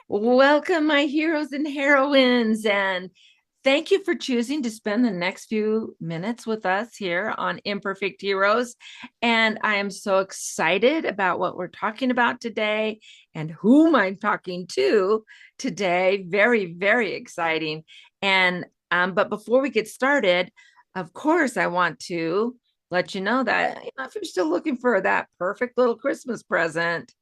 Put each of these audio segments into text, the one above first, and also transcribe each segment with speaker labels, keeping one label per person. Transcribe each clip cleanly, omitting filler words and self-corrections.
Speaker 1: Welcome, my heroes and heroines, and thank you for choosing to spend the next few minutes with us here on Imperfect Heroes. And I am so excited about what we're talking about today and whom I'm talking to today. Very, very exciting. And but before we get started, of course, I want to let you know that if you're still looking for that perfect little Christmas present,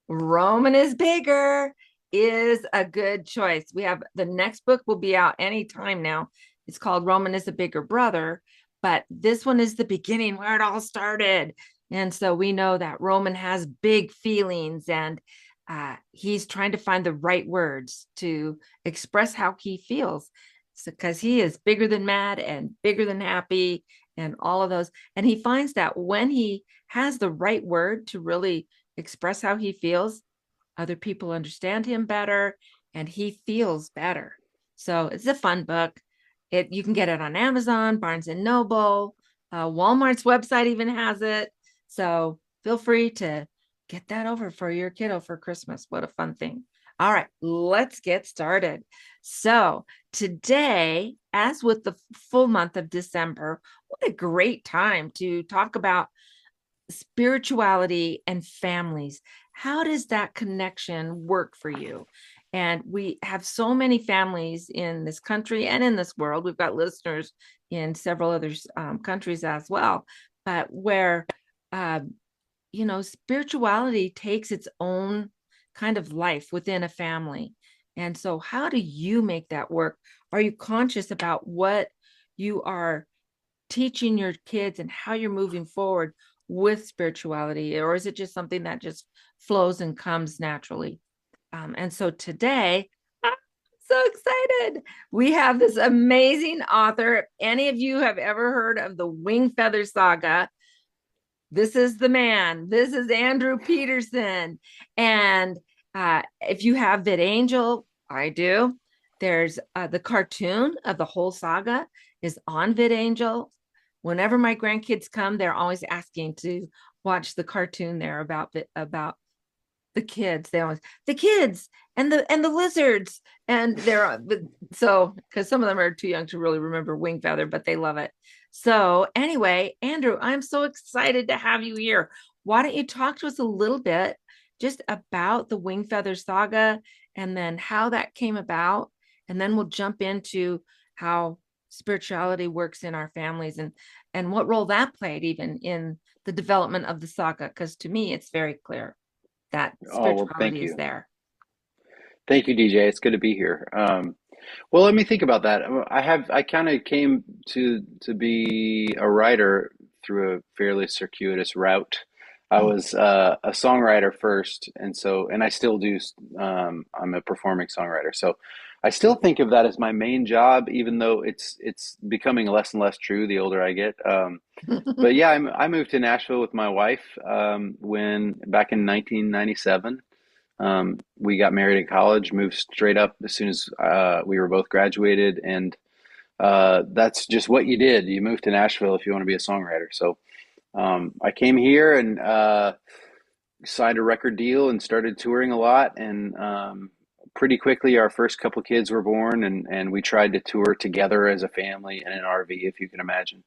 Speaker 1: Roman is bigger is a good choice. We have the next book will be out anytime now. It's called Roman is a Bigger Brother, but this one is the beginning where it all started. And so we know that Roman has big feelings and he's trying to find the right words to express how he feels. So, because he is bigger than mad and bigger than happy and all of those. And he finds that when he has the right word to really express how he feels, other people understand him better and he feels better. So it's a fun book. You can get it on Amazon, Barnes and Noble, Walmart's website even has it. So feel free to get that over for your kiddo for Christmas. What a fun thing. All right, let's get started. So today, as with the full month of December, what a great time to talk about spirituality and families. How does that connection work for you? And we have so many families in this country and in this world. We've got listeners in several other countries as well, but where, uh, spirituality takes its own kind of life within a family. And so, how do you make that work? Are you conscious about what you are teaching your kids and how you're moving forward with spirituality, or is it just something that just flows and comes naturally? And so today, I'm so excited. We have this amazing author. If any of you have ever heard of the Wingfeather Saga, this is the man. This is Andrew Peterson. And if you have VidAngel, I do. There's the cartoon of the whole saga is on VidAngel. Whenever my grandkids come, they're always asking to watch the cartoon there about the kids. They always the kids and the lizards, and they're so because some of them are too young to really remember Wingfeather, but they love it. So anyway, Andrew, I'm so excited to have you here. Why don't you talk to us a little bit just about the Wingfeather Saga and then how that came about, and then we'll jump into how spirituality works in our families and what role that played even in the development of the saga, because to me it's very clear that
Speaker 2: Oh, well, thank
Speaker 1: spirituality is
Speaker 2: you.
Speaker 1: there.
Speaker 2: Thank you, DJ. It's good to be here. Well, let me think about that. I kind of came to be a writer through a fairly circuitous route. I was a songwriter first, and I still do. I'm a performing songwriter, so I still think of that as my main job, even though it's becoming less and less true the older I get. But yeah, I moved to Nashville with my wife when back in 1997. We got married at college, moved straight up as soon as we were both graduated, and that's just what you did. You moved to Nashville if you want to be a songwriter. So I came here and signed a record deal and started touring a lot. And pretty quickly, our first couple kids were born, and we tried to tour together as a family in an RV, if you can imagine.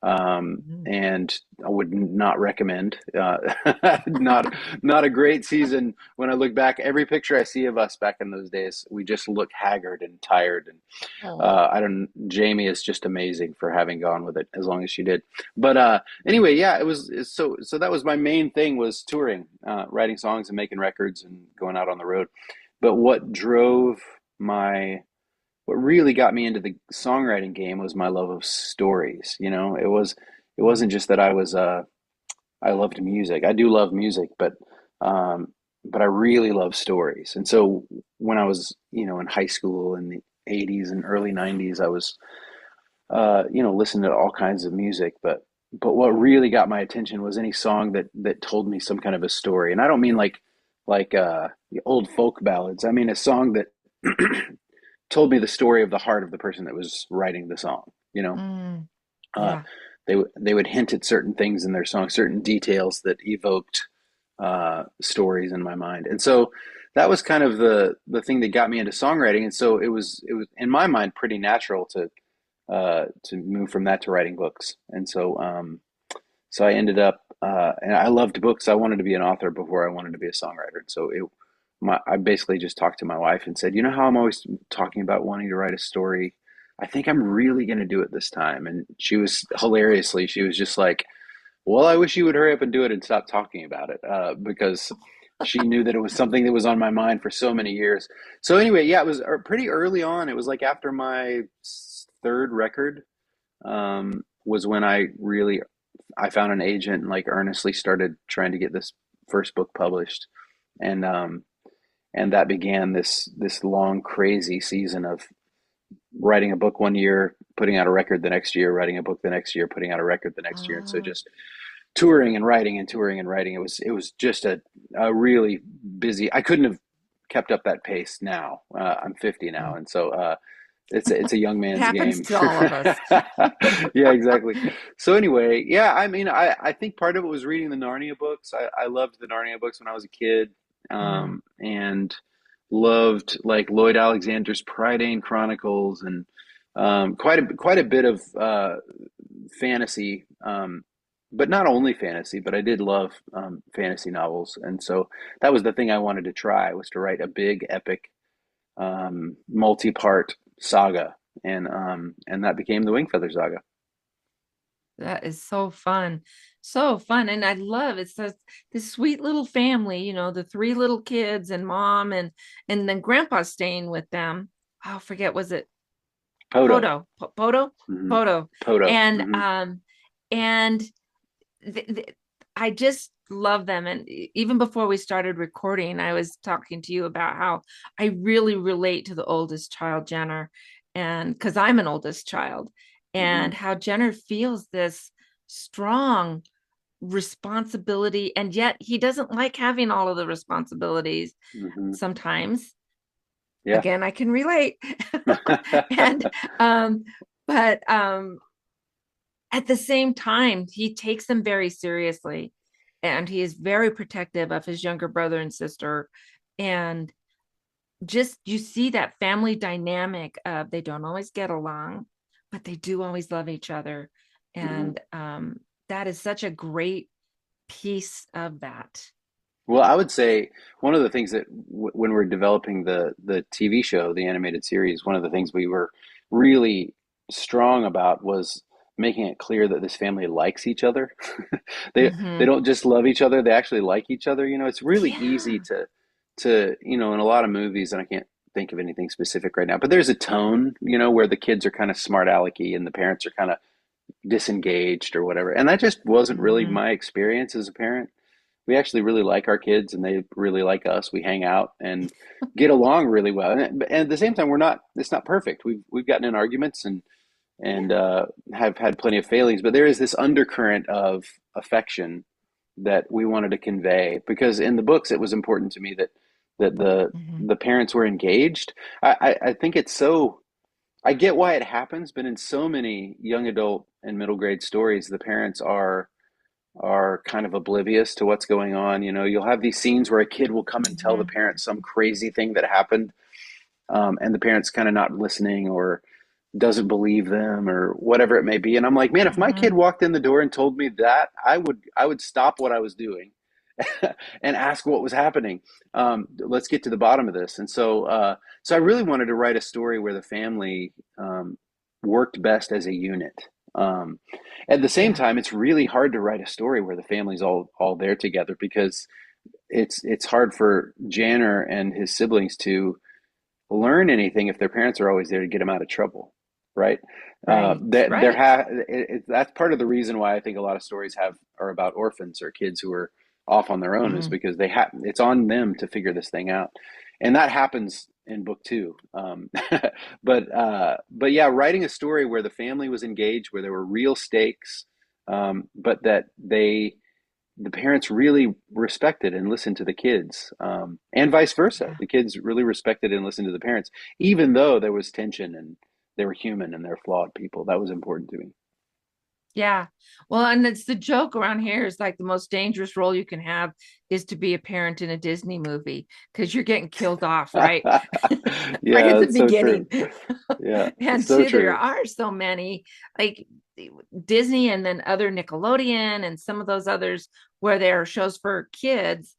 Speaker 2: And I would not recommend. Not not a great season. When I look back, every picture I see of us back in those days, we just look haggard and tired. And
Speaker 1: Oh,
Speaker 2: I don't. Jamie is just amazing for having gone with it as long as she did. But anyway, yeah, it was so that was my main thing was touring, writing songs and making records and going out on the road. But what really got me into the songwriting game was my love of stories. It wasn't just that I loved music. I do love music, but I really love stories. And so when I was, in high school in the 80s and early 90s, I was, listening to all kinds of music, but what really got my attention was any song that told me some kind of a story. And I don't mean like the old folk ballads. I mean a song that told me the story of the heart of the person that was writing the song. Uh,
Speaker 1: yeah.
Speaker 2: they would hint at certain things in their song, certain details that evoked, stories in my mind. And so that was kind of the thing that got me into songwriting. And so it was in my mind pretty natural to move from that to writing books. And so I ended up, and I loved books. I wanted to be an author before I wanted to be a songwriter. And so I basically just talked to my wife and said, you know how I'm always talking about wanting to write a story? I think I'm really going to do it this time. And she was hilariously, she was just like, well, I wish you would hurry up and do it and stop talking about it, because she knew that it was something that was on my mind for so many years. So anyway, yeah, it was pretty early on. It was like after my third record, was when I found an agent and like earnestly started trying to get this first book published, and that began this long crazy season of writing a book one year, putting out a record the next year, writing a book the next year, putting out a record the next year, and so
Speaker 1: Oh,
Speaker 2: just touring and writing and touring and writing. It was just a really busy. I couldn't have kept up that pace now. I'm 50 now,
Speaker 1: mm.
Speaker 2: and so it's a young
Speaker 1: It
Speaker 2: man's
Speaker 1: happens
Speaker 2: game.
Speaker 1: to all of us.
Speaker 2: Yeah, exactly. So anyway, yeah, I mean, I think part of it was reading the Narnia books. I loved the Narnia books when I was a kid,
Speaker 1: Mm.
Speaker 2: and loved like Lloyd Alexander's Prydain Chronicles, and quite a bit of fantasy, but not only fantasy, but I did love fantasy novels, and so that was the thing I wanted to try, was to write a big epic, multi-part saga, and that became the Wingfeather Saga.
Speaker 1: That is so fun. So fun. And I love it's this sweet little family, the three little kids and mom and then grandpa staying with them. Oh, forget, was it
Speaker 2: Poto.
Speaker 1: Poto?
Speaker 2: Hmm.
Speaker 1: Poto.
Speaker 2: Poto.
Speaker 1: And
Speaker 2: Hmm.
Speaker 1: and th th I just love them. And even before we started recording, I was talking to you about how I really relate to the oldest child, Jenner, and because I'm an oldest child,
Speaker 2: Hmm.
Speaker 1: and how Jenner feels this strong responsibility, and yet he doesn't like having all of the responsibilities
Speaker 2: Hmm.
Speaker 1: sometimes.
Speaker 2: Yeah.
Speaker 1: Again, I can relate. And but at the same time, he takes them very seriously, and he is very protective of his younger brother and sister. And just you see that family dynamic of they don't always get along, but they do always love each other.
Speaker 2: Hmm.
Speaker 1: And that is such a great piece of that.
Speaker 2: Well, I would say one of the things that when we're developing the TV show, the animated series, one of the things we were really strong about was making it clear that this family likes each other. They
Speaker 1: Mm-hmm.
Speaker 2: don't just love each other, they actually like each other. It's really easy
Speaker 1: Yeah.
Speaker 2: to in a lot of movies, and I can't think of anything specific right now, but there's a tone, where the kids are kind of smart alecky and the parents are kind of disengaged or whatever. And that just wasn't really
Speaker 1: Mm-hmm.
Speaker 2: my experience as a parent. We actually really like our kids and they really like us. We hang out and get along really well. And at the same time, it's not perfect. We've gotten in arguments and
Speaker 1: Yeah.
Speaker 2: have had plenty of failings, but there is this undercurrent of affection that we wanted to convey, because in the books it was important to me that
Speaker 1: Mm-hmm.
Speaker 2: the parents were engaged. I think it's so, I get why it happens, but in so many young adult and middle grade stories, the parents are kind of oblivious to what's going on. You'll have these scenes where a kid will come and tell the
Speaker 1: Mm-hmm.
Speaker 2: parents some crazy thing that happened, and the parents kind of not listening or doesn't believe them or whatever it may be. And I'm like, man, if my kid
Speaker 1: Mm-hmm.
Speaker 2: walked in the door and told me that, I would stop what I was doing and ask what was happening. Let's get to the bottom of this. And so I really wanted to write a story where the family, worked best as a unit. Um, at the same
Speaker 1: Yeah.
Speaker 2: time, it's really hard to write a story where the family's all there together, because it's hard for Janner and his siblings to learn anything if their parents are always there to get them out of trouble, right?
Speaker 1: Right. Right.
Speaker 2: That's part of the reason why I think a lot of stories have are about orphans or kids who are off on their own, is
Speaker 1: Mm-hmm.
Speaker 2: because it's on them to figure this thing out, and that happens in book two. But yeah, writing a story where the family was engaged, where there were real stakes, but that the parents really respected and listened to the kids, and vice versa.
Speaker 1: Yeah.
Speaker 2: The kids really respected and listened to the parents, even though there was tension and they were human and they're flawed people. That was important to me.
Speaker 1: Yeah. Well, and it's the joke around here is like the most dangerous role you can have is to be a parent in a Disney movie because you're getting killed off, right? Right at
Speaker 2: Yeah,
Speaker 1: the
Speaker 2: that's so true.
Speaker 1: beginning.
Speaker 2: Yeah,
Speaker 1: And
Speaker 2: so
Speaker 1: two, there
Speaker 2: true.
Speaker 1: are so many like Disney and then other Nickelodeon and some of those others where there are shows for kids.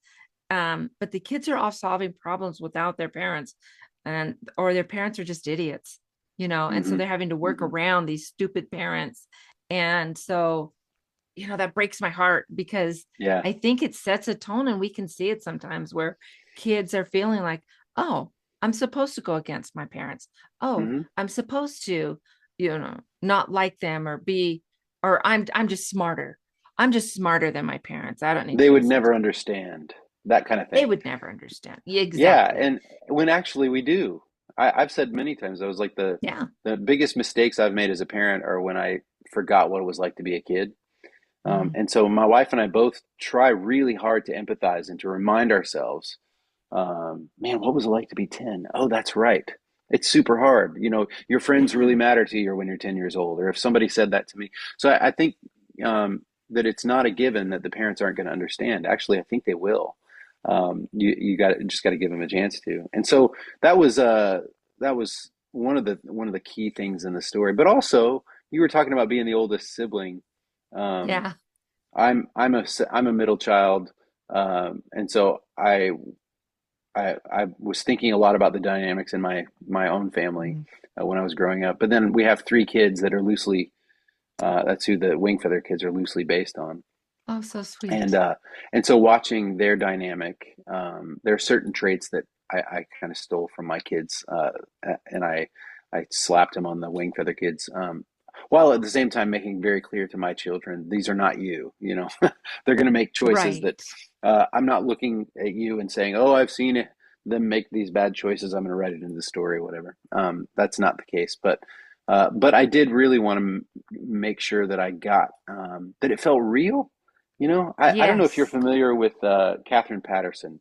Speaker 1: But the kids are off solving problems without their parents, and or their parents are just idiots, and so
Speaker 2: Hmm.
Speaker 1: they're having to work
Speaker 2: Hmm.
Speaker 1: around these stupid parents. And so, that breaks my heart because
Speaker 2: Yeah.
Speaker 1: I think it sets a tone, and we can see it sometimes where kids are feeling like, oh, I'm supposed to go against my parents. Oh,
Speaker 2: Hmm.
Speaker 1: I'm supposed to, not like them or be, or I'm just smarter. I'm just smarter than my parents. I don't need
Speaker 2: They
Speaker 1: to
Speaker 2: would
Speaker 1: listen to
Speaker 2: never
Speaker 1: them.
Speaker 2: understand that kind of
Speaker 1: They
Speaker 2: thing.
Speaker 1: would never understand. Yeah,
Speaker 2: Yeah,
Speaker 1: exactly.
Speaker 2: and when actually we do. I've said many times, I was like
Speaker 1: Yeah.
Speaker 2: the biggest mistakes I've made as a parent are when I forgot what it was like to be a kid.
Speaker 1: Mm,
Speaker 2: And so my wife and I both try really hard to empathize and to remind ourselves, man, what was it like to be 10? Oh, that's right. It's super hard. Your friends really
Speaker 1: yeah.
Speaker 2: matter to you when you're 10 years old, or if somebody said that to me. So I think that it's not a given that the parents aren't going to understand. Actually, I think they will. You just got to give them a chance to. And so that was one of the key things in the story. But also, you were talking about being the oldest sibling. Um,
Speaker 1: Yeah.
Speaker 2: I'm a middle child, and so I was thinking a lot about the dynamics in my own family
Speaker 1: Mm.
Speaker 2: when I was growing up. But then we have three kids that are loosely that's who the Wingfeather kids are loosely based on,
Speaker 1: Oh, so
Speaker 2: and
Speaker 1: sweet.
Speaker 2: uh, and so watching their dynamic, there are certain traits that I kind of stole from my kids, and I slapped them on the Wingfeather kids. While at the same time making very clear to my children, these are not you. They're going to make choices that
Speaker 1: Right.
Speaker 2: I'm not looking at you and saying, "Oh, I've seen it, them make these bad choices. I'm going to write it into the story, whatever." That's not the case, but I did really want to make sure that I got that it felt real. I don't know if you're
Speaker 1: Yes.
Speaker 2: familiar with Catherine Patterson.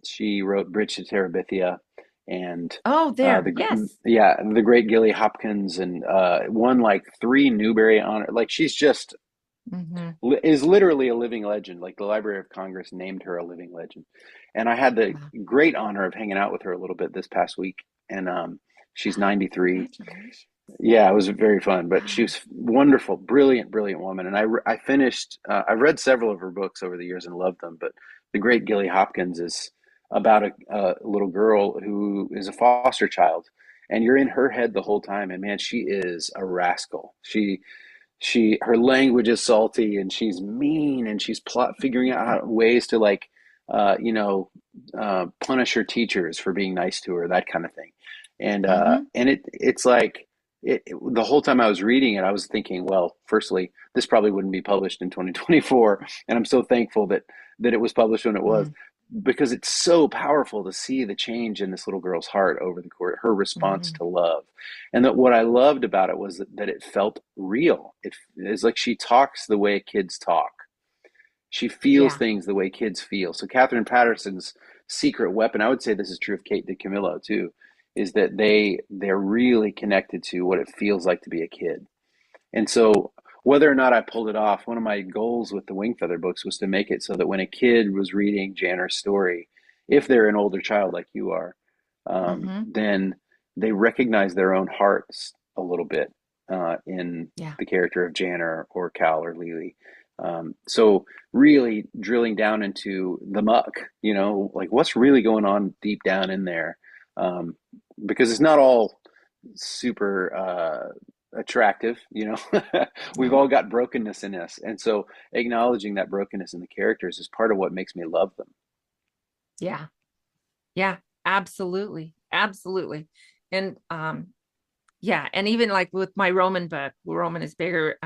Speaker 2: She wrote Bridge to Terabithia and
Speaker 1: Oh, there.
Speaker 2: the
Speaker 1: Yes.
Speaker 2: yeah the Great Gilly Hopkins and won like three Newbery honor. Like she's just
Speaker 1: Hmm.
Speaker 2: is literally a living legend. Like the Library of Congress named her a living legend. And I had the
Speaker 1: Wow.
Speaker 2: great honor of hanging out with her a little bit this past week. And she's 93.
Speaker 1: Congratulations.
Speaker 2: Yeah, it was very fun, but she
Speaker 1: Wow.
Speaker 2: was wonderful, brilliant, brilliant woman. And I finished, I've read several of her books over the years and loved them, but The Great Gilly Hopkins is about a little girl who is a foster child. And you're in her head the whole time. And man, she is a rascal. Her language is salty and she's mean and she's figuring out ways to like, uh, you know, punish her teachers for being nice to her, that kind of thing.
Speaker 1: Hmm.
Speaker 2: And it's like the whole time I was reading it, I was thinking, well, firstly, this probably wouldn't be published in 2024, and I'm so thankful that it was published when it was,
Speaker 1: Mm.
Speaker 2: because it's so powerful to see the change in this little girl's heart over the course, her response
Speaker 1: Hmm.
Speaker 2: to love. And that what I loved about it was that it felt real. It's like she talks the way kids talk. She feels
Speaker 1: Yeah.
Speaker 2: things the way kids feel. So Catherine Patterson's secret weapon, I would say this is true of Kate DiCamillo too, is that they're really connected to what it feels like to be a kid. And so whether or not I pulled it off, one of my goals with the Wingfeather books was to make it so that when a kid was reading Janner's story, if they're an older child like you are,
Speaker 1: Hmm.
Speaker 2: then they recognize their own hearts a little bit in
Speaker 1: Yeah.
Speaker 2: the character of Janner or Cal or Lily. So really drilling down into the muck, like what's really going on deep down in there, um, because it's not all super attractive. We've
Speaker 1: No.
Speaker 2: all got brokenness in us, and so acknowledging that brokenness in the characters is part of what makes me love them.
Speaker 1: Yeah. Yeah. Absolutely. Absolutely. And yeah, and even like with my Roman book, Roman is bigger.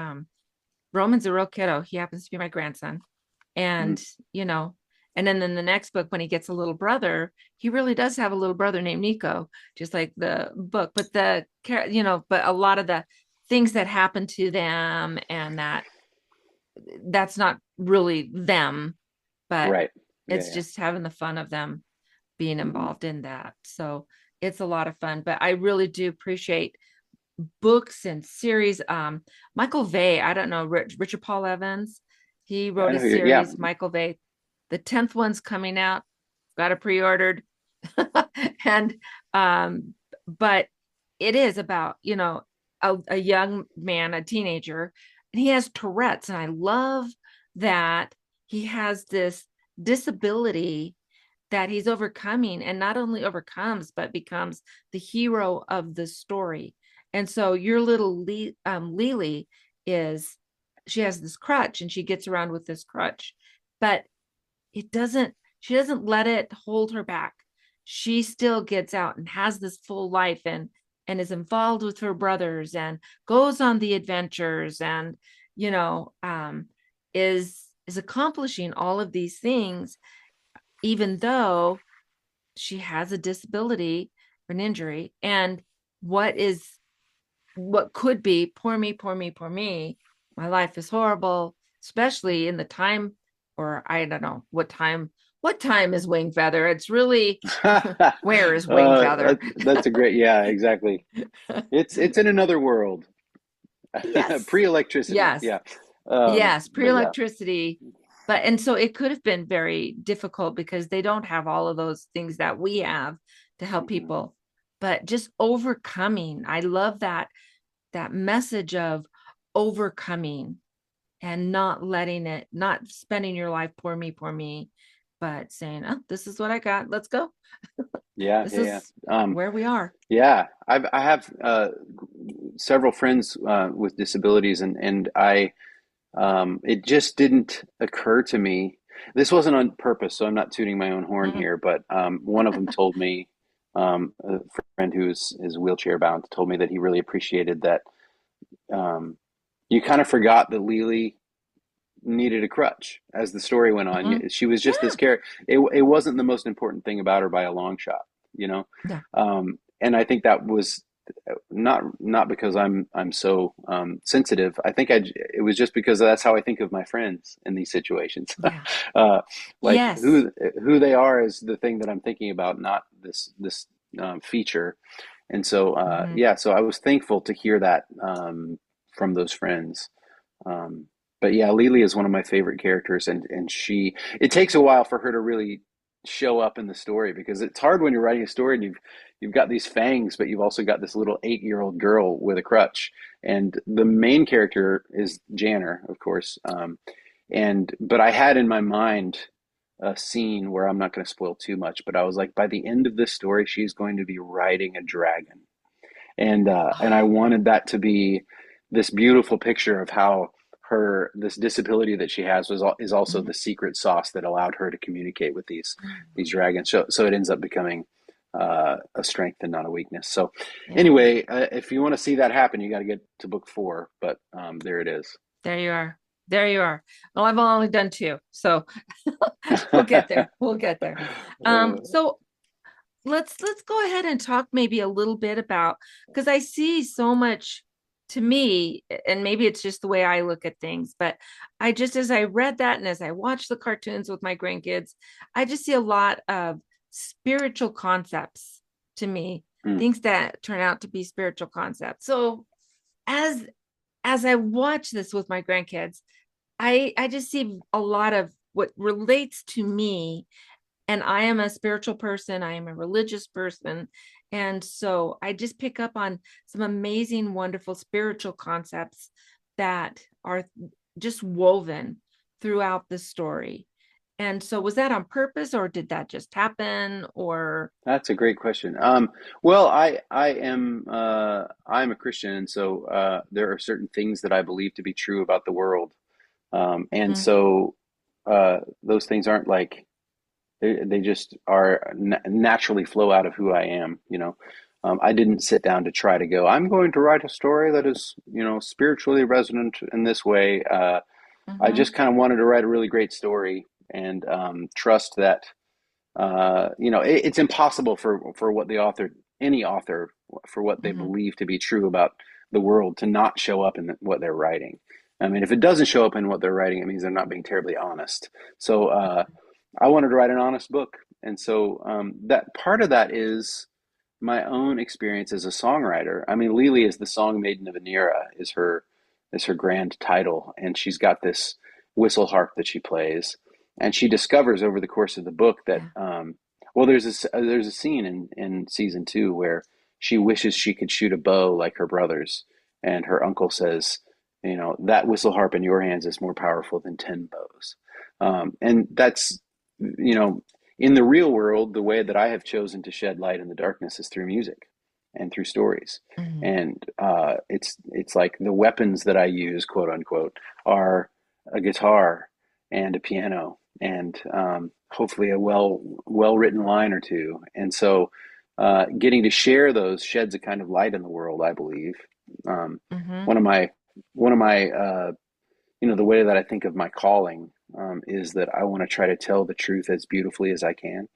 Speaker 1: Roman's a real kiddo. He happens to be my grandson.
Speaker 2: Mm.
Speaker 1: And, you know, and then in the next book, when he gets a little brother, he really does have a little brother named Nico, just like the book. But but a lot of the things that happen to them and that's not really them, but
Speaker 2: Right. Yeah,
Speaker 1: it's
Speaker 2: yeah.
Speaker 1: just having the fun of them being
Speaker 2: Hmm.
Speaker 1: involved in that. So it's a lot of fun. But I really do appreciate books and series. Michael Vey, I don't know, Richard Paul Evans, he
Speaker 2: I
Speaker 1: wrote a
Speaker 2: know who yeah.
Speaker 1: series. Michael Vey, the 10th one's coming out. Got it pre-ordered. And but it is about, a young man, a teenager, and he has Tourette's. And I love that he has this disability that he's overcoming, and not only overcomes but becomes the hero of the story. And so your little Lily is, she has this crutch and she gets around with this crutch, but it doesn't she doesn't let it hold her back. She still gets out and has this full life, and is involved with her brothers and goes on the adventures, and you know um is accomplishing all of these things, even though she has a disability or an injury. And what is what could be poor me, poor me, poor me, my life is horrible, especially in the time, or I don't know what time is Wingfeather. It's really where is Wingfeather?
Speaker 2: That's a great, yeah, exactly. It's in another world.
Speaker 1: Yes,
Speaker 2: Pre-electricity.
Speaker 1: yes,
Speaker 2: Yeah.
Speaker 1: yes,
Speaker 2: But yeah.
Speaker 1: pre-electricity. But and so it could have been very difficult because they don't have all of those things that we have to help
Speaker 2: Mhm.
Speaker 1: people. But just overcoming, I love that message of overcoming, and not letting it, not spending your life poor me, but saying, oh, this is what I got, let's go,
Speaker 2: Yeah,
Speaker 1: this
Speaker 2: yeah, yeah.
Speaker 1: is where we are.
Speaker 2: Yeah. I have several friends with disabilities, and I it just didn't occur to me. This wasn't on purpose, so I'm not tooting my own horn
Speaker 1: Mm.
Speaker 2: here, but one of them told me, a friend who is wheelchair bound, told me that he really appreciated that um, you kind of forgot that Lily needed a crutch as the story went on.
Speaker 1: Mhm.
Speaker 2: She was just this
Speaker 1: Yeah,
Speaker 2: character. It wasn't the most important thing about her by a long shot, you know.
Speaker 1: no,
Speaker 2: And I think that was not because I'm so sensitive. I think it was just because that's how I think of my friends in these situations.
Speaker 1: yeah,
Speaker 2: uh, like
Speaker 1: yes,
Speaker 2: who they are is the thing that I'm thinking about, not this feature. And so
Speaker 1: hmm,
Speaker 2: yeah, so I was thankful to hear that from those friends. But yeah, Lily is one of my favorite characters, and it takes a while for her to really show up in the story, because it's hard when you're writing a story and you've got these fangs, but you've also got this little 8-year-old girl with a crutch. And the main character is Janner, of course. But I had in my mind a scene where I'm not going to spoil too much, but I was like, by the end of this story, she's going to be riding a dragon, and I
Speaker 1: oh,
Speaker 2: wanted that to be this beautiful picture of how her this disability that she has is also
Speaker 1: mhm,
Speaker 2: the secret sauce that allowed her to communicate with
Speaker 1: mhm.
Speaker 2: these dragons. So it ends up becoming a strength and not a weakness. So
Speaker 1: Yeah,
Speaker 2: anyway, if you want to see that happen, you got to get to book 4. But there it is.
Speaker 1: there you are, there you are. Well, I've only done two, so we'll get there, we'll get there. So let's go ahead and talk maybe a little bit about, because I see so much, to me, and maybe it's just the way I look at things, but I just, as I read that and as I watch the cartoons with my grandkids, I just see a lot of spiritual concepts, to me,
Speaker 2: Mm.
Speaker 1: things that turn out to be spiritual concepts. So as as I watch this with my grandkids, I just see a lot of what relates to me, and I am a spiritual person, I am a religious person. And so I just pick up on some amazing, wonderful spiritual concepts that are just woven throughout the story. And so was that on purpose, or did that just happen, or
Speaker 2: That's a great question. Well, I'm a Christian, and so there are certain things that I believe to be true about the world. And
Speaker 1: mm,
Speaker 2: so those things aren't like they just are naturally flow out of who I am, you know. I didn't sit down to try to go, I'm going to write a story that is, spiritually resonant in this way. I
Speaker 1: mm-hmm,
Speaker 2: just kind of wanted to write a really great story, and trust that it's impossible for what any author, for what they
Speaker 1: mm-hmm,
Speaker 2: believe to be true about the world to not show up in what they're writing. I mean, if it doesn't show up in what they're writing, it means they're not being terribly honest. So I wanted to write an honest book, and so that part of that is my own experience as a songwriter. I mean, Lily is the song maiden of an era is her grand title, and she's got this whistle harp that she plays, and she discovers over the course of the book that
Speaker 1: Yeah.
Speaker 2: well, there's a scene in season two where she wishes she could shoot a bow like her brothers, and her uncle says, you know, that whistle harp in your hands is more powerful than 10 bows. And that's, you know, in the real world, the way that I have chosen to shed light in the darkness is through music and through stories.
Speaker 1: Mhm.
Speaker 2: And it's like the weapons that I use, quote unquote, are a guitar and a piano and hopefully a well written line or two. And so getting to share those sheds a kind of light in the world, I believe. Um,
Speaker 1: Mhm.
Speaker 2: one of my one of my you know, the way that I think of my calling is that I want to try to tell the truth as beautifully as I can.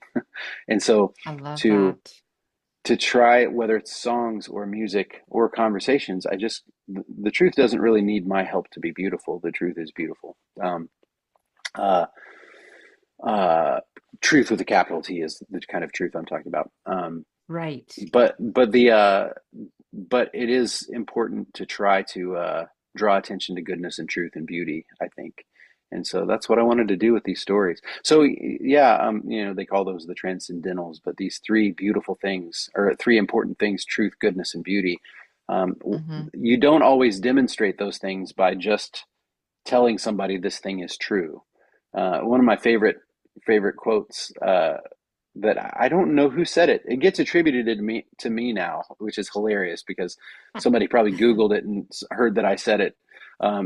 Speaker 2: And so
Speaker 1: I love
Speaker 2: to
Speaker 1: that.
Speaker 2: try, whether it's songs or music or conversations, the truth doesn't really need my help to be beautiful. The truth is beautiful. Uh, uh, Truth with a capital T is the kind of truth I'm talking about.
Speaker 1: Right.
Speaker 2: But it is important to try to draw attention to goodness and truth and beauty, I think. And so that's what I wanted to do with these stories. So yeah, you know, they call those the transcendentals, but these three beautiful things, or three important things: truth, goodness, and beauty. Um,
Speaker 1: Mhm.
Speaker 2: you don't always demonstrate those things by just telling somebody this thing is true. One of my favorite quotes that I don't know who said it. It gets attributed to me now, which is hilarious because somebody probably Googled it and heard that I said it.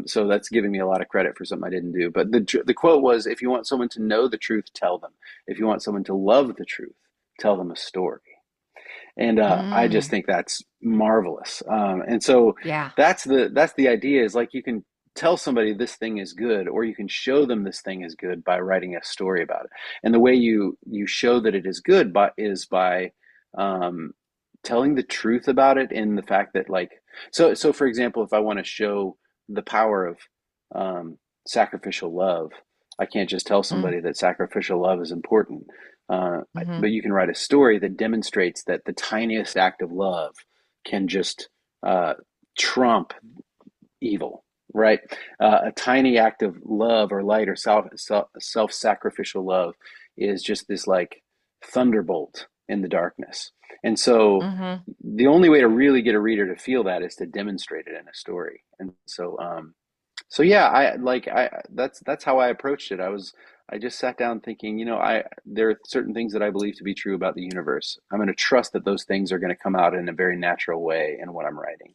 Speaker 2: So that's giving me a lot of credit for something I didn't do. But the quote was, "If you want someone to know the truth, tell them. If you want someone to love the truth, tell them a story." And I just
Speaker 1: Mm.
Speaker 2: think that's marvelous. And so
Speaker 1: Yeah.
Speaker 2: that's the idea, is like you can tell somebody this thing is good, or you can show them this thing is good by writing a story about it. And the way you show that it is good by um, telling the truth about it, in the fact that, like, so for example, if I want to show the power of sacrificial love, I can't just tell
Speaker 1: Mm.
Speaker 2: somebody that sacrificial love is important.
Speaker 1: Mhm.
Speaker 2: But you can write a story that demonstrates that the tiniest act of love can just uh, trump evil, right? A tiny act of love or light or self sacrificial love is just this like thunderbolt in the darkness. And so
Speaker 1: Mhm.
Speaker 2: the only way to really get a reader to feel that is to demonstrate it in a story. And so so yeah, I that's how I approached it. I just sat down thinking, you know, I there are certain things that I believe to be true about the universe. I'm going to trust that those things are going to come out in a very natural way in what I'm writing,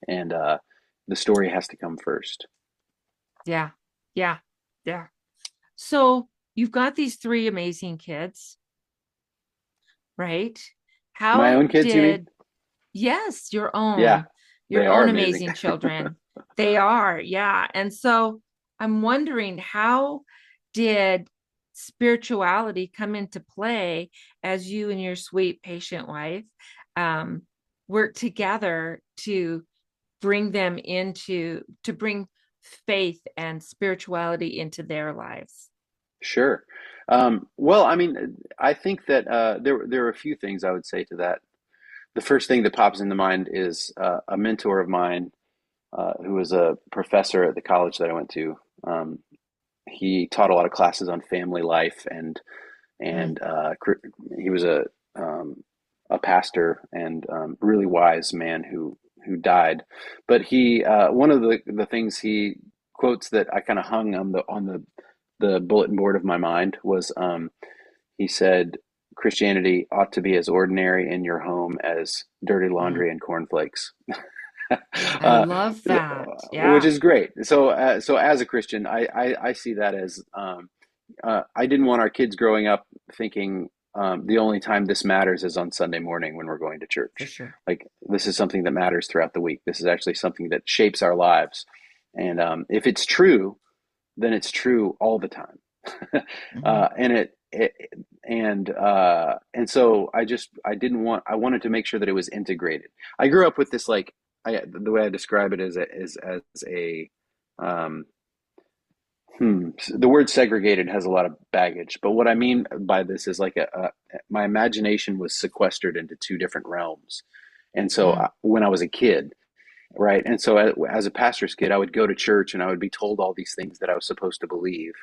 Speaker 2: and the story has to come first.
Speaker 1: Yeah. Yeah. Yeah. So you've got these three amazing kids, right?
Speaker 2: My
Speaker 1: How
Speaker 2: own kids, you mean?
Speaker 1: did, yes,
Speaker 2: Yeah, they
Speaker 1: your
Speaker 2: are
Speaker 1: own
Speaker 2: amazing.
Speaker 1: amazing children. They are, yeah. And so I'm wondering, how did spirituality come into play as you and your sweet, patient wife um, work together to bring them into, to bring faith and spirituality into their lives?
Speaker 2: Sure. Well, I mean, I think that there are a few things I would say to that. The first thing that pops into mind is a mentor of mine who was a professor at the college that I went to. Um, he taught a lot of classes on family life,
Speaker 1: Mm,
Speaker 2: and he was a pastor and really wise man who died. But he one of the things he quotes that I kind of hung on the bulletin board of my mind was he said, "Christianity ought to be as ordinary in your home as dirty
Speaker 1: mm.
Speaker 2: laundry and cornflakes."
Speaker 1: I
Speaker 2: uh,
Speaker 1: love that.
Speaker 2: which
Speaker 1: Yeah,
Speaker 2: is great. So, so as a Christian, I see that as I didn't want our kids growing up thinking the only time this matters is on Sunday morning when we're going to
Speaker 1: for
Speaker 2: church.
Speaker 1: sure.
Speaker 2: Like this is something that matters throughout the week. This is actually something that shapes our lives. And if it's true, then it's true all the time.
Speaker 1: Hmm.
Speaker 2: It and so I didn't want I wanted to make sure that it was integrated. I grew up with this like the way I describe it is as a um, The word segregated has a lot of baggage, but what I mean by this is like my imagination was sequestered into two different realms. And so
Speaker 1: Mm,
Speaker 2: when I was a kid, right? And so as a pastor's kid, I would go to church and I would be told all these things that I was supposed to believe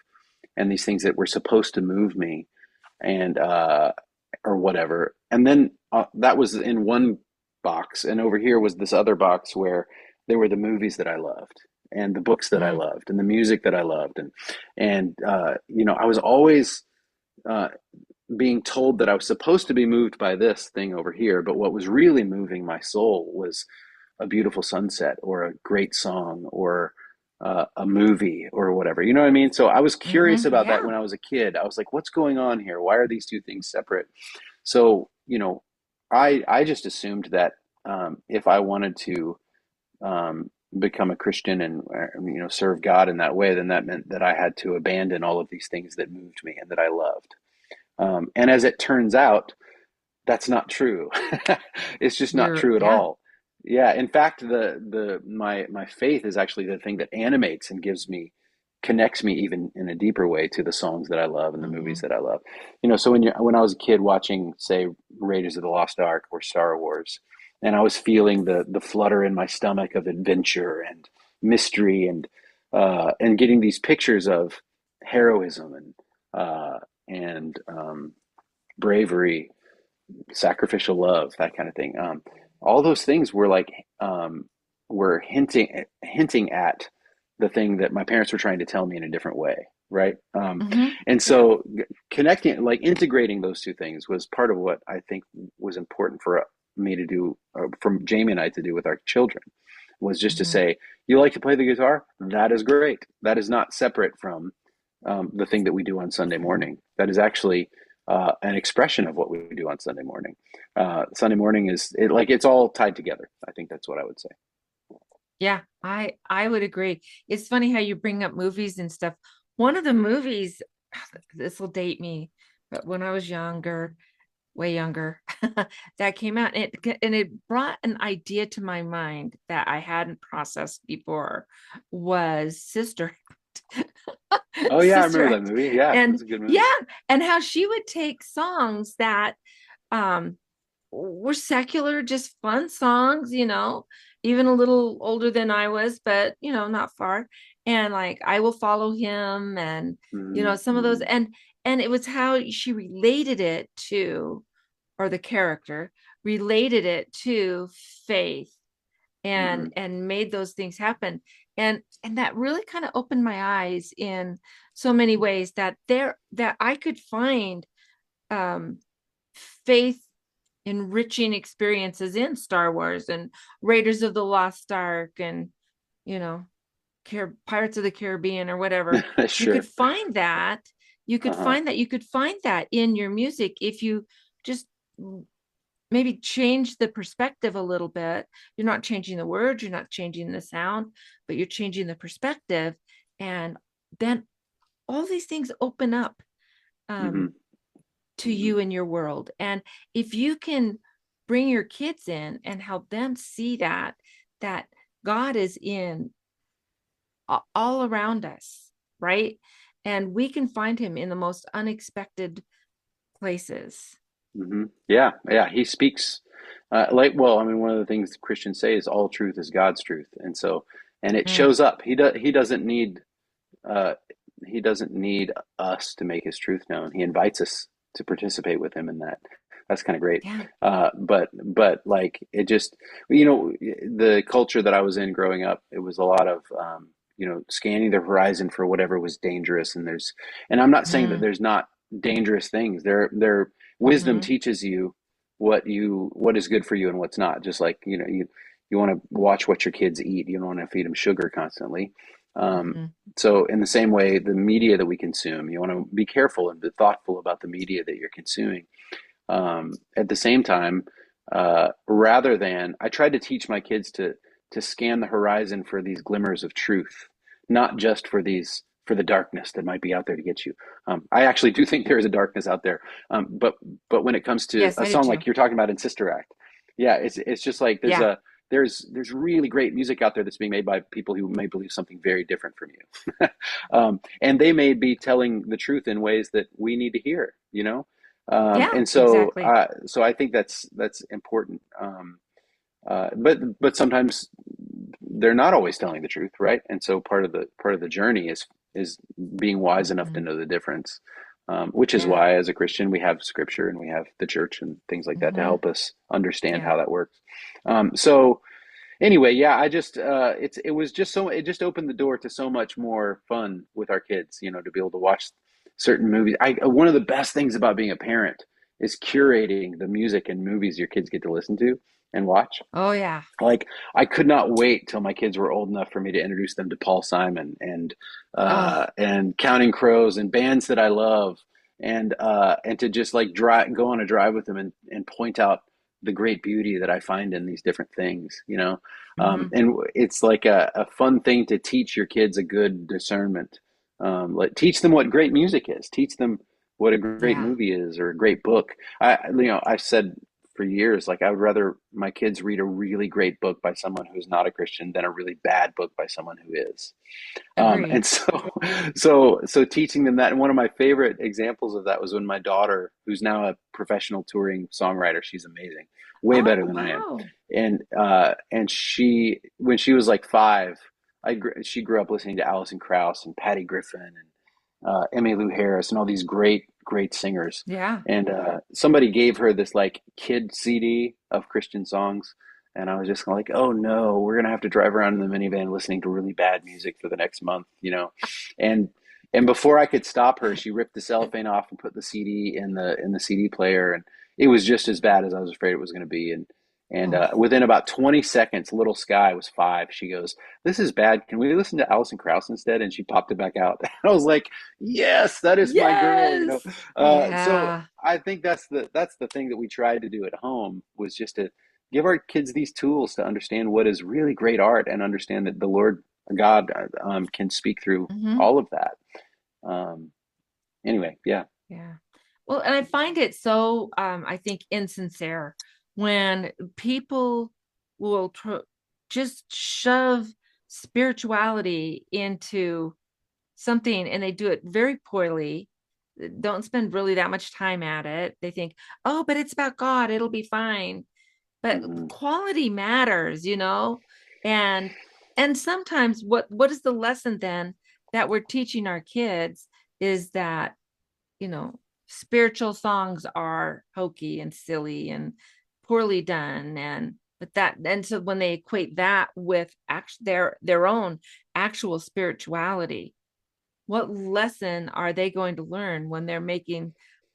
Speaker 2: and these things that were supposed to move me and or whatever. And then that was in one box, and over here was this other box where there were the movies that I loved and the books that I
Speaker 1: mm,
Speaker 2: loved and the music that I loved and you know, I was always uh, being told that I was supposed to be moved by this thing over here, but what was really moving my soul was a beautiful sunset or a great song or a movie or whatever. You know what I mean? So I was curious about that
Speaker 1: yeah.
Speaker 2: when I was a kid. I was like, what's going on here? Why are these two things separate? So, you know, I just assumed that if I wanted to become a Christian and you know serve God in that way, then that meant that I had to abandon all of these things that moved me and that I loved. And as it turns out, that's not true. It's just not true at
Speaker 1: Yeah.
Speaker 2: all. Yeah, in fact, the my faith is actually the thing that animates and gives me connects me even in a deeper way to the songs that I love and the movies
Speaker 1: Hmm.
Speaker 2: that I love. You know, so when I was a kid watching, say, Raiders of the Lost Ark or Star Wars, and I was feeling the flutter in my stomach of adventure and mystery and getting these pictures of heroism and bravery, sacrificial love, that kind of thing. All those things were like were hinting at the thing that my parents were trying to tell me in a different way, right?
Speaker 1: Hmm.
Speaker 2: And
Speaker 1: Yeah.
Speaker 2: so connecting, like integrating those two things, was part of what I think was important for me to do, from Jamie and I to do with our children, was just to
Speaker 1: Hmm.
Speaker 2: say, you like to play the guitar? That is great. That is not separate from the thing that we do on Sunday morning. That is actually an expression of what we do on Sunday morning. Sunday morning like it's all tied together. I think that's what I would say.
Speaker 1: Yeah, I would agree. It's funny how you bring up movies and stuff. One of the movies, this will date me, but when I was younger, way younger, that came out and it brought an idea to my mind that I hadn't processed before was Sister
Speaker 2: Oh yeah, I
Speaker 1: Sister
Speaker 2: remember that
Speaker 1: Act.
Speaker 2: movie. Yeah,
Speaker 1: And
Speaker 2: that's a good
Speaker 1: yeah,
Speaker 2: movie.
Speaker 1: and how she would take songs that um were secular, just fun songs, even a little older than I was, but not far. And like I Will Follow Him and some of those
Speaker 2: Mm-hmm.
Speaker 1: and it was how she related it to, or the character related it to faith
Speaker 2: Mm-hmm.
Speaker 1: and made those things happen. And that really kind of opened my eyes in so many ways that I could find um faith enriching experiences in Star Wars and Raiders of the Lost Ark and you know Pirates of the Caribbean or whatever. You could
Speaker 2: Sure.
Speaker 1: find that. You could
Speaker 2: Uh-huh.
Speaker 1: find that. You could find that in your music if you just maybe change the perspective a little bit. You're not changing the words, you're not changing the sound, but you're changing the perspective, and then all these things open up
Speaker 2: Mm-hmm.
Speaker 1: um, to
Speaker 2: Mm-hmm.
Speaker 1: you in your world. And if you can bring your kids in and help them see that God is in all around us, right? And we can find him in the most unexpected places.
Speaker 2: Mm-hmm. Yeah, yeah. He speaks like, well, I mean, one of the things Christians say is all truth is God's truth, and so, and it
Speaker 1: Mm,
Speaker 2: shows up. He doesn't need uh, he doesn't need us to make his truth known. He invites us to participate with him in that. That's kind of great.
Speaker 1: yeah.
Speaker 2: But like it just, you know, the culture that I was in growing up, it was a lot of, you know, scanning the horizon for whatever was dangerous. And I'm not saying that
Speaker 1: Mm,
Speaker 2: there's not dangerous things. Wisdom
Speaker 1: mm-hmm,
Speaker 2: teaches you what is good for you and what's not. Just like, you know, you want to watch what your kids eat. You don't want to feed them sugar constantly. Um,
Speaker 1: mm-hmm,
Speaker 2: so in the same way, the media that we consume, you want to be careful and be thoughtful about the media that you're consuming. At the same time, rather than I tried to teach my kids to scan the horizon for these glimmers of truth, not just for the darkness that might be out there to get you. I actually do think there is a darkness out there, but when it comes to
Speaker 1: yes,
Speaker 2: a
Speaker 1: I do
Speaker 2: song
Speaker 1: too.
Speaker 2: like you're talking about in Sister Act, yeah, it's just like
Speaker 1: Yeah.
Speaker 2: there's really great music out there that's being made by people who may believe something very different from you. And they may be telling the truth in ways that we need to hear, you know?
Speaker 1: Yeah,
Speaker 2: And so,
Speaker 1: exactly.
Speaker 2: so I think that's important. But sometimes they're not always telling the truth, right? And so part of the journey is being wise enough to
Speaker 1: Hmm.
Speaker 2: know the difference, which is
Speaker 1: Yeah.
Speaker 2: why as a Christian we have Scripture and we have the church and things like that to
Speaker 1: Hmm.
Speaker 2: help us understand
Speaker 1: Yeah.
Speaker 2: how that works. So anyway, yeah, I just it was just so it just opened the door to so much more fun with our kids, you know, to be able to watch certain movies. I One of the best things about being a parent is curating the music and movies your kids get to listen to and watch.
Speaker 1: Oh yeah.
Speaker 2: Like I could not wait till my kids were old enough for me to introduce them to Paul Simon
Speaker 1: Oh
Speaker 2: and Counting Crows and bands that I love and to just like go on a drive with them and point out the great beauty that I find in these different things, you know.
Speaker 1: hmm
Speaker 2: And it's like a fun thing to teach your kids a good discernment. Like teach them what great music is. Teach them what a great
Speaker 1: yeah.
Speaker 2: movie is or a great book. I've said for years, like I would rather my kids read a really great book by someone who's not a Christian than a really bad book by someone who is. And
Speaker 1: Agreed.
Speaker 2: so teaching them that, and one of my favorite examples of that was when my daughter, who's now a professional touring songwriter, she's amazing, way
Speaker 1: Oh
Speaker 2: better than I am,
Speaker 1: wow.
Speaker 2: and she when she was like 5, she grew up listening to Alison Krauss and Patty Griffin and Emmylou Harris and all these great singers.
Speaker 1: Yeah.
Speaker 2: And somebody gave her this like kid CD of Christian songs, and I was just like, oh no, we're gonna have to drive around in the minivan listening to really bad music for the next month, you know. And and before I could stop her, she ripped the cellophane off and put the CD in the CD player, and it was just as bad as I was afraid it was going to be. And
Speaker 1: Oh
Speaker 2: within about 20 seconds, little Sky was 5. She goes, "This is bad. Can we listen to Alison Krauss instead?" And she popped it back out. I was like, "Yes, that is my girl," you know.
Speaker 1: yes.
Speaker 2: So
Speaker 1: Yeah.
Speaker 2: I think that's the thing that we tried to do at home was just to give our kids these tools to understand what is really great art and understand that the Lord God can speak through
Speaker 1: Hmm.
Speaker 2: all of that. Um, anyway, yeah.
Speaker 1: Yeah. Well, and I find it so, I think, insincere when people will just shove spirituality into something and they do it very poorly, don't spend really that much time at it. They think, oh, but it's about God, it'll be fine. But
Speaker 2: Hmm.
Speaker 1: quality matters, you know? And sometimes what is the lesson then that we're teaching our kids is that, you know, spiritual songs are hokey and silly and poorly done, and so when they equate that with their own actual spirituality, what lesson are they going to learn when they're making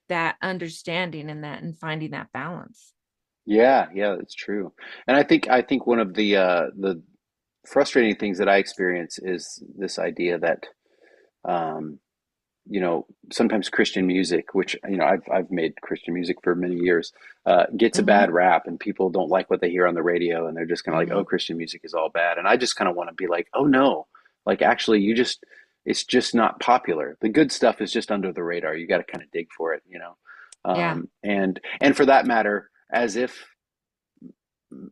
Speaker 1: that understanding and finding that balance?
Speaker 2: Yeah, yeah, that's true. And I think one of the frustrating things that I experience is this idea that um, sometimes Christian music, which I've made Christian music for many years, gets a
Speaker 1: Mm-hmm.
Speaker 2: bad rap, and people don't like what they hear on the radio, and they're just kind of like,
Speaker 1: Mm-hmm.
Speaker 2: "Oh, Christian music is all bad." And I just kind of want to be like, "Oh no, like actually, it's just not popular. The good stuff is just under the radar. You got to kind of dig for it, you know."
Speaker 1: Yeah.
Speaker 2: And for that matter, as if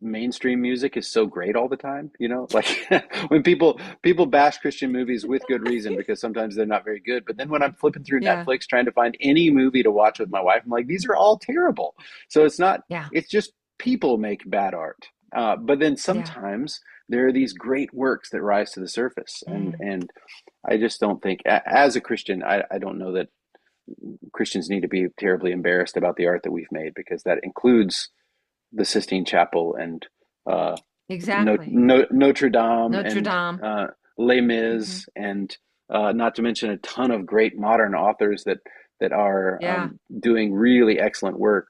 Speaker 2: mainstream music is so great all the time, you know, like when people bash Christian movies with good reason because sometimes they're not very good, but then when I'm flipping through
Speaker 1: Yeah.
Speaker 2: Netflix trying to find any movie to watch with my wife, I'm like, these are all terrible. So it's not,
Speaker 1: Yeah.
Speaker 2: it's just people make bad art, but then
Speaker 1: Yeah.
Speaker 2: sometimes there are these great works that rise to the surface, and
Speaker 1: Mm.
Speaker 2: and I just don't think as a Christian, I don't know that Christians need to be terribly embarrassed about the art that we've made, because that includes the Sistine Chapel and uh,
Speaker 1: Exactly.
Speaker 2: Notre Dame
Speaker 1: Notre
Speaker 2: and
Speaker 1: Dame.
Speaker 2: Les
Speaker 1: Hmm.
Speaker 2: Mis, and not to mention a ton of great modern authors that are
Speaker 1: Yeah.
Speaker 2: doing really excellent work.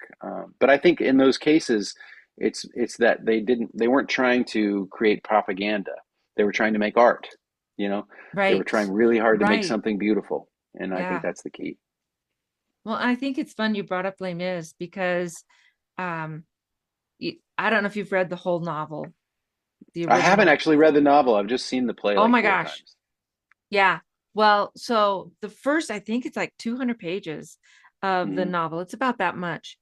Speaker 2: But I think in those cases, it's that they weren't trying to create propaganda. They were trying to make art. You know, they were
Speaker 1: Right.
Speaker 2: trying really hard to make
Speaker 1: Right.
Speaker 2: something beautiful, and I think
Speaker 1: Yeah.
Speaker 2: that's the key.
Speaker 1: Well, I think it's fun you brought up Les Mis because um I don't know if you've read the whole novel, the
Speaker 2: I haven't
Speaker 1: original.
Speaker 2: actually read the novel. I've just seen the play
Speaker 1: Oh
Speaker 2: like
Speaker 1: my
Speaker 2: four
Speaker 1: gosh.
Speaker 2: times.
Speaker 1: Yeah. Well, so the first, I think it's like 200 pages of the
Speaker 2: Mm-hmm.
Speaker 1: novel. It's about that much.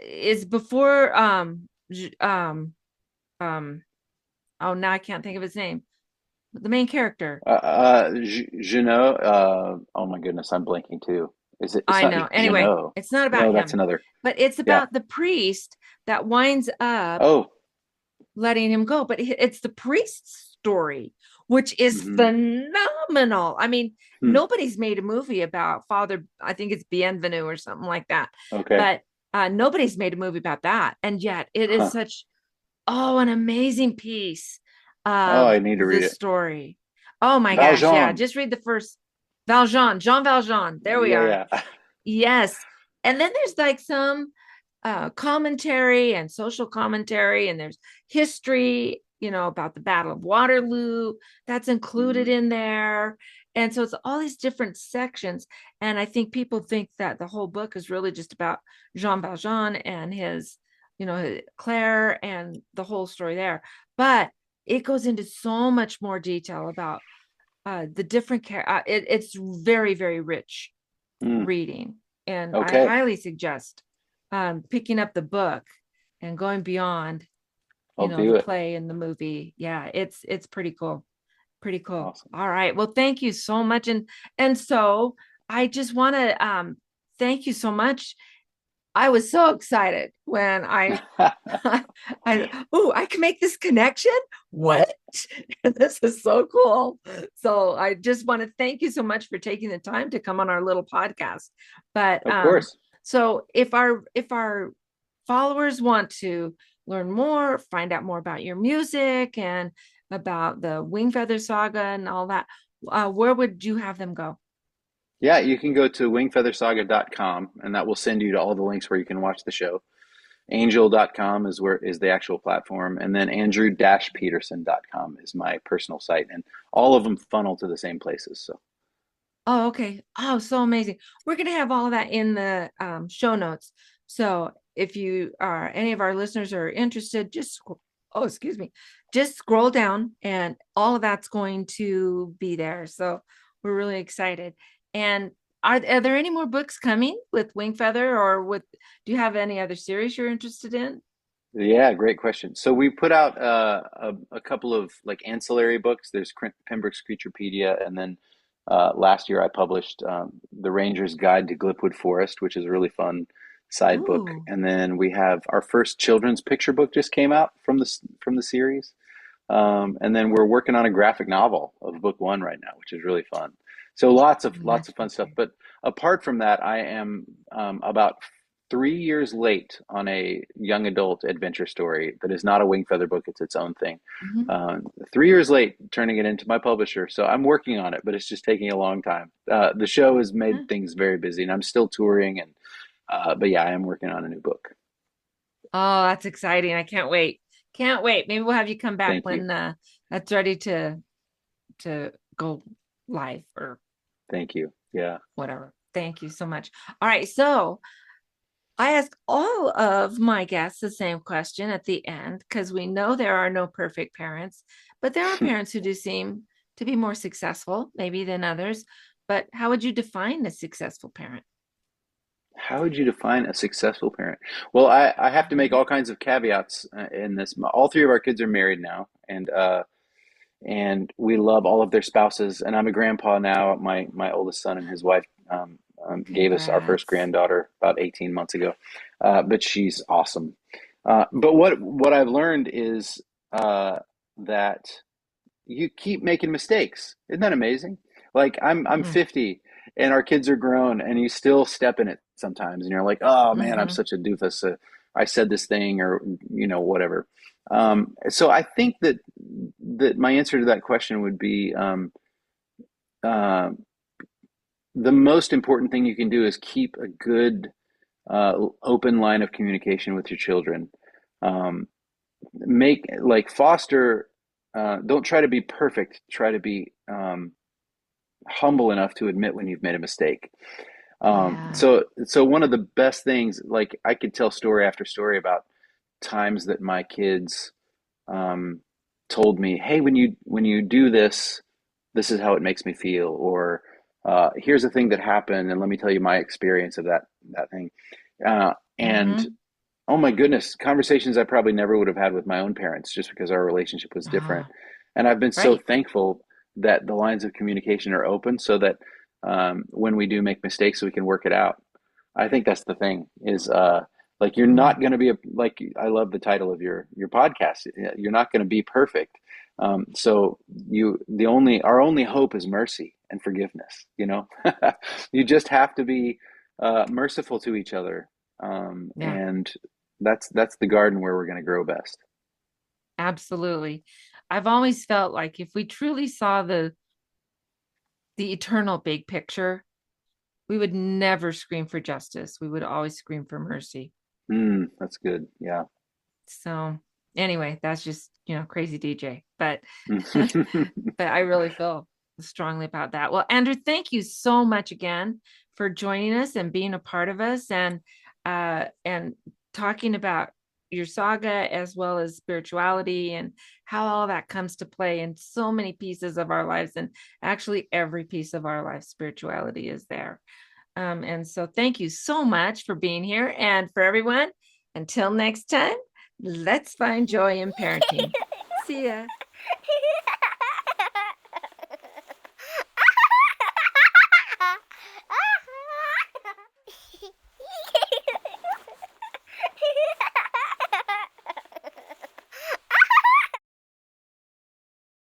Speaker 1: Is before um oh, now I can't think of his name. The main character.
Speaker 2: Jeannot, oh my goodness, I'm blanking too. It's
Speaker 1: I
Speaker 2: not
Speaker 1: know. Anyway,
Speaker 2: Jeannot.
Speaker 1: it's not about
Speaker 2: No, that's
Speaker 1: him,
Speaker 2: another.
Speaker 1: but it's
Speaker 2: Yeah.
Speaker 1: about the priest that winds up
Speaker 2: Oh,
Speaker 1: letting him go. But it's the priest's story, which is
Speaker 2: hmm.
Speaker 1: phenomenal. I mean,
Speaker 2: Hmm.
Speaker 1: nobody's made a movie about Father, I think it's Bienvenu or something like that.
Speaker 2: Okay.
Speaker 1: But nobody's made a movie about that. And yet it is
Speaker 2: Huh.
Speaker 1: such, oh, an amazing piece
Speaker 2: Oh,
Speaker 1: of
Speaker 2: I need to
Speaker 1: the
Speaker 2: read it.
Speaker 1: story. Oh my gosh. Yeah.
Speaker 2: Valjean.
Speaker 1: Just read the first Valjean, Jean Valjean. There we
Speaker 2: Yeah,
Speaker 1: are.
Speaker 2: yeah.
Speaker 1: Yes. And then there's like some commentary and social commentary, and there's history, about the Battle of Waterloo that's included
Speaker 2: Hmm.
Speaker 1: in there. And so it's all these different sections. And I think people think that the whole book is really just about Jean Valjean and his, Claire and the whole story there. But it goes into so much more detail about the different it's very, very rich
Speaker 2: Mm.
Speaker 1: reading, and I
Speaker 2: Okay.
Speaker 1: highly suggest picking up the book and going beyond,
Speaker 2: I'll
Speaker 1: the
Speaker 2: do it.
Speaker 1: play and the movie. Yeah, it's pretty cool. Pretty cool.
Speaker 2: Awesome.
Speaker 1: All right. Well, thank you so much. And so I just want to thank you so much. I was so excited when I can make this connection. What? This is so cool. So I just want to thank you so much for taking the time to come on our little podcast. But
Speaker 2: Of course.
Speaker 1: so if our followers want to learn more, find out more about your music and about the Wingfeather Saga and all that, where would you have them go?
Speaker 2: Yeah, you can go to wingfeathersaga.com and that will send you to all the links where you can watch the show. Angel.com is the actual platform, and then Andrew-Peterson.com is my personal site, and all of them funnel to the same places. So
Speaker 1: Oh, okay. Oh, so amazing. We're going to have all of that in the show notes. So if you are any of our listeners are interested, oh, excuse me, just scroll down and all of that's going to be there. So we're really excited. And are there any more books coming with Wingfeather, or do you have any other series you're interested in?
Speaker 2: yeah, great question. So we put out a couple of like ancillary books. There's Pembroke's Creaturepedia, and then last year I published The Ranger's Guide to Glipwood Forest, which is a really fun side book.
Speaker 1: Ooh.
Speaker 2: And then we have our first children's picture book just came out from the series. And then we're working on a graphic novel of book one right now, which is really fun. So lots
Speaker 1: That's
Speaker 2: of fun stuff.
Speaker 1: great.
Speaker 2: But apart from that, I am about 3 years late on a young adult adventure story that is not a Wingfeather book. It's its own thing.
Speaker 1: Mhm.
Speaker 2: 3 years late turning it into my publisher. So I'm working on it, but it's just taking a long time. The show has made things very busy, and I'm still touring. And but yeah, I am working on a new book.
Speaker 1: Oh, that's exciting. I can't wait. Can't wait. Maybe we'll have you come back
Speaker 2: Thank you.
Speaker 1: when that's ready to go live or
Speaker 2: Thank you. Yeah.
Speaker 1: whatever. Thank you so much. All right. So I ask all of my guests the same question at the end because we know there are no perfect parents, but there are parents who do seem to be more successful, maybe than others. But how would you define a successful parent?
Speaker 2: How would you define a successful parent? Well, I have to make
Speaker 1: Mhm.
Speaker 2: all kinds of caveats in this. All three of our kids are married now, and we love all of their spouses. And I'm a grandpa now. My oldest son and his wife gave us our first
Speaker 1: Congrats.
Speaker 2: granddaughter about 18 months ago, but she's awesome. But what I've learned is that you keep making mistakes. Isn't that amazing? Like I'm
Speaker 1: Mm-hmm.
Speaker 2: 50 and our kids are grown and you still step in it sometimes and you're like, "Oh man, I'm
Speaker 1: Mm-hmm.
Speaker 2: such a doofus. I said this thing or whatever." So I think that my answer to that question would be uh, the most important thing you can do is keep a good open line of communication with your children. Um, make like foster don't try to be perfect, try to be humble enough to admit when you've made a mistake.
Speaker 1: Yeah.
Speaker 2: So one of the best things, like I could tell story after story about times that my kids um, told me, "Hey, when you do this, this is how it makes me feel," or "Here's a thing that happened, and let me tell you my experience of that thing." And
Speaker 1: Mm-hmm.
Speaker 2: Oh my goodness, conversations I probably never would have had with my own parents just because our relationship was different.
Speaker 1: Ah,
Speaker 2: And I've been so
Speaker 1: right.
Speaker 2: thankful that the lines of communication are open so that when we do make mistakes, we can work it out. I think that's the thing is like you're
Speaker 1: Mm,
Speaker 2: not going to be like I love the title of your podcast. You're not going to be perfect. So you the only our only hope is mercy and forgiveness, you know. You just have to be merciful to each other.
Speaker 1: yeah,
Speaker 2: And that's the garden where we're going to grow best.
Speaker 1: absolutely. I've always felt like if we truly saw the eternal big picture, we would never scream for justice. We would always scream for mercy.
Speaker 2: That's good. Yeah.
Speaker 1: So anyway, that's just, crazy DJ. But but I really feel strongly about that. Well, Andrew, thank you so much again for joining us and being a part of us and talking about your saga as well as spirituality and how all that comes to play in so many pieces of our lives. And actually every piece of our life, spirituality is there. And so thank you so much for being here. And for everyone, until next time, let's find joy in parenting. See ya.